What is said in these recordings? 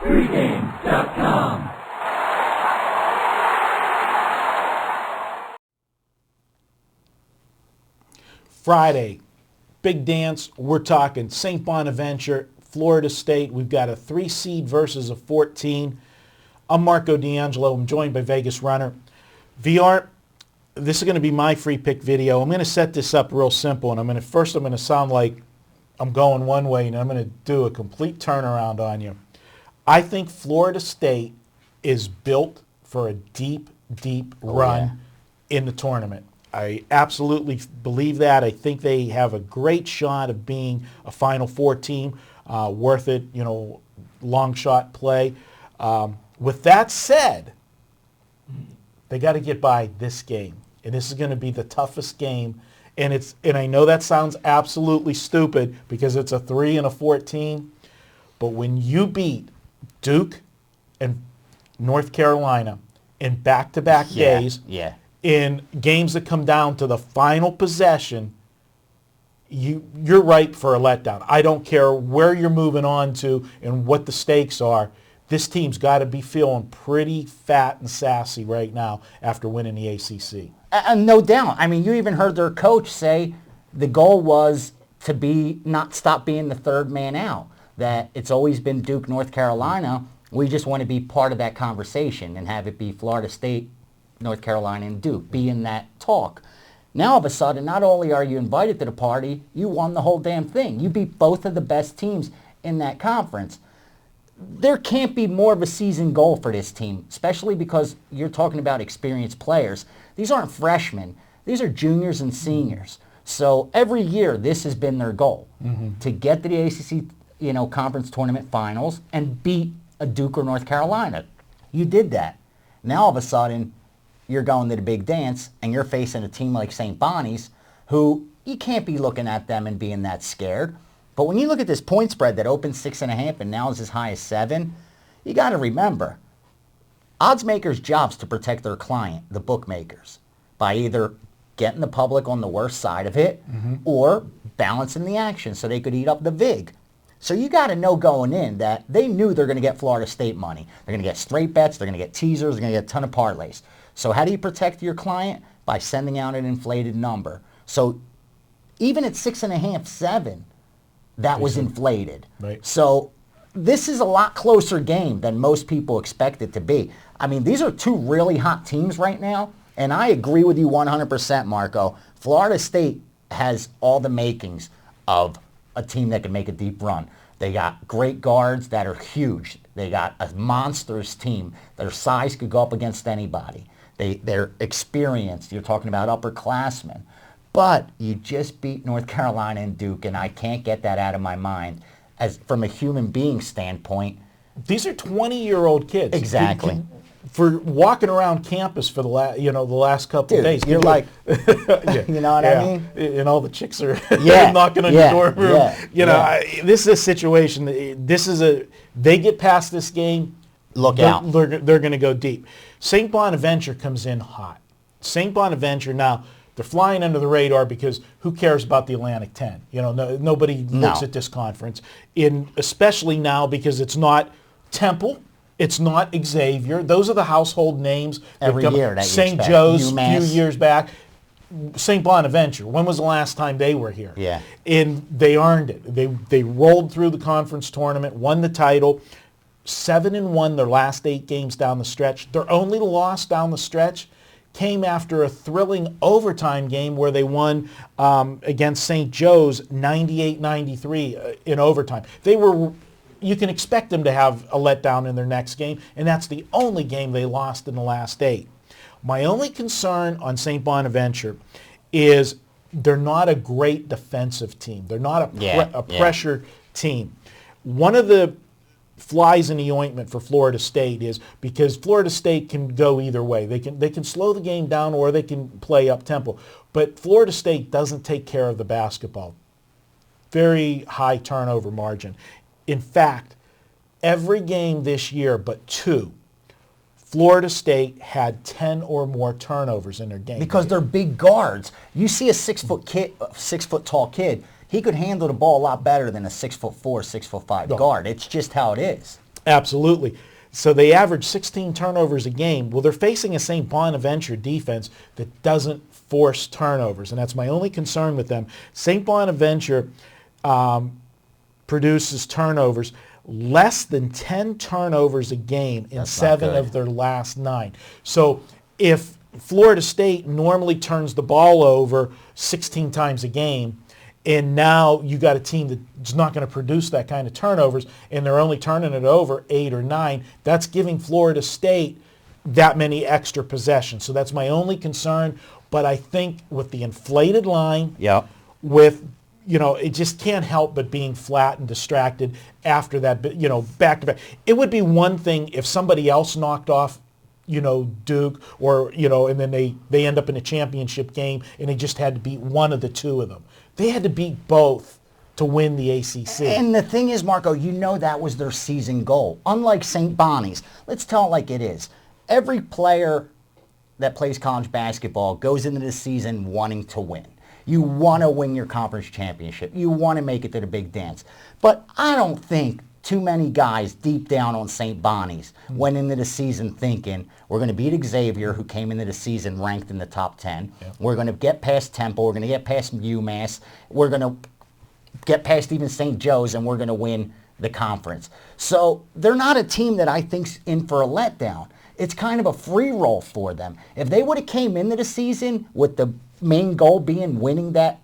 Pregame.com. Friday, big dance. We're talking St. Bonaventure, Florida State. We've got a 3 seed versus a 14. I'm Marco D'Angelo. I'm joined by Vegas Runner. VR, this is going to be my free pick video. I'm going to set this up real simple, and I'm going to sound like I'm going one way, and I'm going to do a complete turnaround on you. I think Florida State is built for a deep run in the tournament. I absolutely believe that. I think they have a great shot of being a Final Four team, worth it, long shot play. With that said, they got to get by this game, and this is going to be the toughest game. And I know that sounds absolutely stupid because it's a 3 and a 14, but when you beat Duke and North Carolina in back-to-back days, in games that come down to the final possession, you're ripe for a letdown. I don't care where you're moving on to and what the stakes are. This team's got to be feeling pretty fat and sassy right now after winning the ACC. No doubt. I mean, you even heard their coach say the goal was to not stop being the third man out, that it's always been Duke, North Carolina. We just want to be part of that conversation and have it be Florida State, North Carolina, and Duke, be in that talk. Now, all of a sudden, not only are you invited to the party, you won the whole damn thing. You beat both of the best teams in that conference. There can't be more of a season goal for this team, especially because you're talking about experienced players. These aren't freshmen. These are juniors and seniors. So every year, this has been their goal, to get to the ACC conference tournament finals and beat a Duke or North Carolina. You did that. Now, all of a sudden, you're going to the big dance, and you're facing a team like St. Bonnie's, who you can't be looking at them and being that scared. But when you look at this point spread that opened 6.5 and now is as high as 7, you got to remember, odds makers' job's to protect their client, the bookmakers, by either getting the public on the worst side of it or balancing the action so they could eat up the vig. So you got to know going in that they knew they're going to get Florida State money. They're going to get straight bets. They're going to get teasers. They're going to get a ton of parlays. So how do you protect your client? By sending out an inflated number. So even at 6.5, 7, that was inflated. Right. So this is a lot closer game than most people expect it to be. I mean, these are two really hot teams right now, and I agree with you 100%, Marco. Florida State has all the makings of a team that can make a deep run. They got great guards that are huge. They got a monstrous team. Their size could go up against anybody. They're experienced. You're talking about upperclassmen. But you just beat North Carolina and Duke, and I can't get that out of my mind. As from a human being standpoint, these are 20-year-old kids. Exactly. For walking around campus for the last couple of days, you're like, you know what I mean? And all the chicks are knocking on your dorm room. This is a situation. They get past this game. Look out. They're going to go deep. St. Bonaventure comes in hot. St. Bonaventure now. They're flying under the radar because who cares about the Atlantic 10? Nobody looks at this conference, especially now because it's not Temple, it's not Xavier. Those are the household names. Every year that St. Joe's a few years back. St. Bonaventure, when was the last time they were here? Yeah. And they earned it. They rolled through the conference tournament, won the title, 7-1 their last 8 games down the stretch. Their only loss down the stretch came after a thrilling overtime game where they won against St. Joe's 98-93 in overtime. You can expect them to have a letdown in their next game, and that's the only game they lost in the last 8. My only concern on St. Bonaventure is they're not a great defensive team. They're not a pressure team. One of the flies in the ointment for Florida State is because Florida State can go either way. They can slow the game down or they can play up tempo. But Florida State doesn't take care of the basketball. Very high turnover margin. In fact, every game this year but 2, Florida State had 10 or more turnovers in their game. Because they're big guards. You see a 6 foot tall kid, he could handle the ball a lot better than a 6'4", 6'5" guard. It's just how it is. Absolutely. So they average 16 turnovers a game. Well, they're facing a St. Bonaventure defense that doesn't force turnovers, and that's my only concern with them. St. Bonaventure produces turnovers, less than 10 turnovers a game in 7 of their last 9. So if Florida State normally turns the ball over 16 times a game, and now you got a team that's not going to produce that kind of turnovers, and they're only turning it over 8 or 9, that's giving Florida State that many extra possessions. So that's my only concern. But I think with the inflated line, with, it just can't help but being flat and distracted after that, back to back. It would be one thing if somebody else knocked off, Duke, or, and then they end up in a championship game and they just had to beat one of the two of them. They had to beat both to win the ACC. And the thing is, Marco, that was their season goal. Unlike St. Bonnie's, let's tell it like it is. Every player that plays college basketball goes into the season wanting to win. You want to win your conference championship. You want to make it to the big dance. But I don't think too many guys deep down on St. Bonnie's went into the season thinking, we're going to beat Xavier, who came into the season ranked in the top 10. Yep. We're going to get past Temple. We're going to get past UMass. We're going to get past even St. Joe's, and we're going to win the conference. So they're not a team that I think's in for a letdown. It's kind of a free roll for them. If they would have came into the season with the main goal being winning that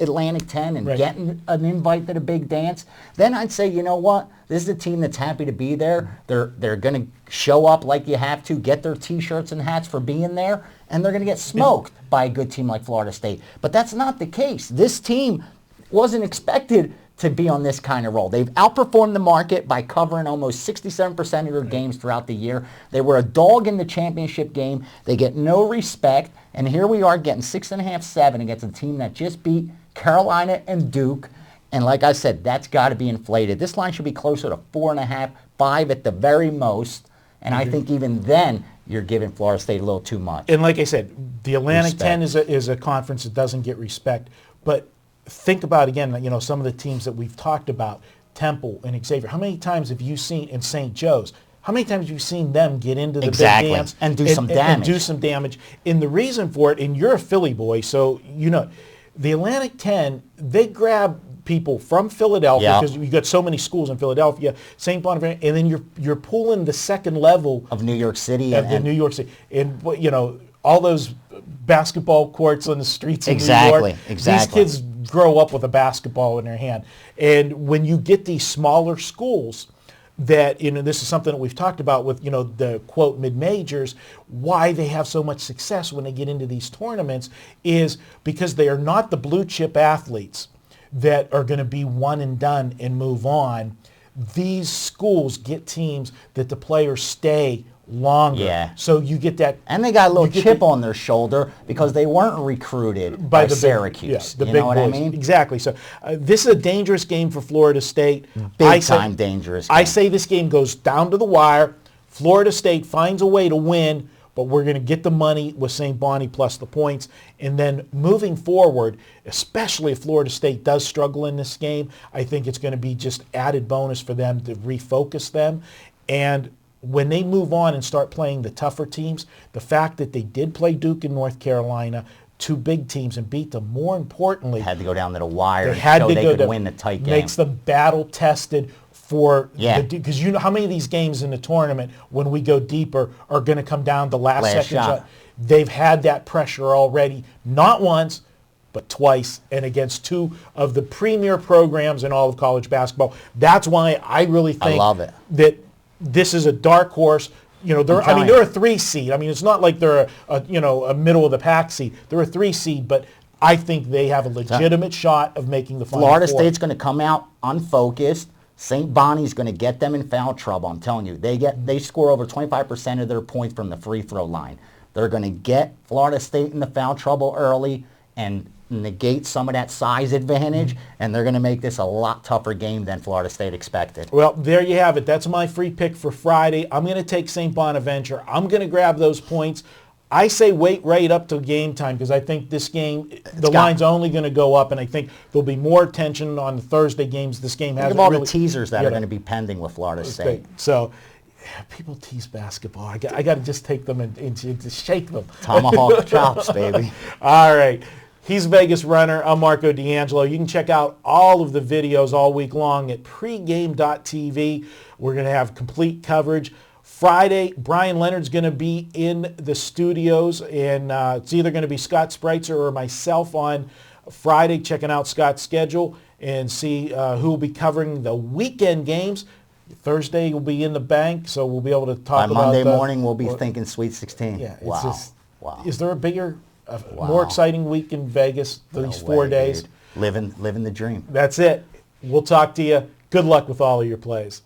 Atlantic 10 and getting an invite to the big dance, then I'd say, you know what? This is a team that's happy to be there. They're going to show up like you have to, get their T-shirts and hats for being there, and they're going to get smoked by a good team like Florida State. But that's not the case. This team wasn't expected to be on this kind of roll. They've outperformed the market by covering almost 67% of their games throughout the year. They were a dog in the championship game. They get no respect. And here we are getting 6.5, 7 against a team that just beat Carolina and Duke. And like I said, that's got to be inflated. This line should be closer to 4.5, 5 at the very most. And I think even then, you're giving Florida State a little too much. And like I said, the Atlantic 10 is a conference that doesn't get respect. But think about, again, some of the teams that we've talked about, Temple and Xavier. How many times have you seen in St. Joe's? How many times have you seen them get into the big dance and do some damage? And do some damage. And the reason for it, and you're a Philly boy, so the Atlantic 10, they grab people from Philadelphia because you got so many schools in Philadelphia, St. Bonaventure, and then you're pulling the second level of New York City, New York City, and all those basketball courts on the streets of New York. These kids grow up with a basketball in their hand, and when you get these smaller schools that, this is something that we've talked about with, the quote mid-majors, why they have so much success when they get into these tournaments is because they are not the blue chip athletes that are going to be one and done and move on. These schools get teams that the players stay longer. Yeah. So you get that. And they got a little chip on their shoulder because they weren't recruited by Syracuse. The you big know what boys. I mean? Exactly. So this is a dangerous game for Florida State. Big time dangerous game. I say this game goes down to the wire. Florida State finds a way to win, but we're going to get the money with St. Bonnie plus the points. And then moving forward, especially if Florida State does struggle in this game, I think it's going to be just added bonus for them to refocus them. And when they move on and start playing the tougher teams, the fact that they did play Duke and North Carolina, two big teams, and beat them, more importantly, had to go down to the wire so they could win the tight game. Makes them battle tested for because how many of these games in the tournament when we go deeper are going to come down to last second shot. They've had that pressure already, not once but twice, and against two of the premier programs in all of college basketball. That's why I really think that this is a dark horse. They're a 3 seed. It's not like they're a middle of the pack seed. They're a 3 seed, but I think they have a legitimate shot of making the Final Florida Four. State's going to come out unfocused. St. Bonnie's going to get them in foul trouble. I'm telling you, they score over 25% of their points from the free throw line. They're going to get Florida State in the foul trouble early and negate some of that size advantage, and they're going to make this a lot tougher game than Florida State expected. Well, there you have it. That's my free pick for Friday. I'm going to take St. Bonaventure. I'm going to grab those points. I say wait right up till game time because I think this game, the line's only going to go up, and I think there'll be more attention on the Thursday games. This game hasn't Think of all really, the teasers that are going to be pending with Florida State. So people tease basketball. I got to just take them and to shake them. Tomahawk chops, baby. All right. He's Vegas Runner. I'm Marco D'Angelo. You can check out all of the videos all week long at pregame.tv. We're going to have complete coverage. Friday, Brian Leonard's going to be in the studios, and it's either going to be Scott Spreitzer or myself on Friday, checking out Scott's schedule and see who will be covering the weekend games. Thursday will be in the bank, so we'll be able to talk about Monday morning, we'll be thinking Sweet 16. Yeah, wow. It's just, wow. Is there a bigger, more exciting week in Vegas these 4 days? Dude. Living the dream. That's it. We'll talk to you. Good luck with all of your plays.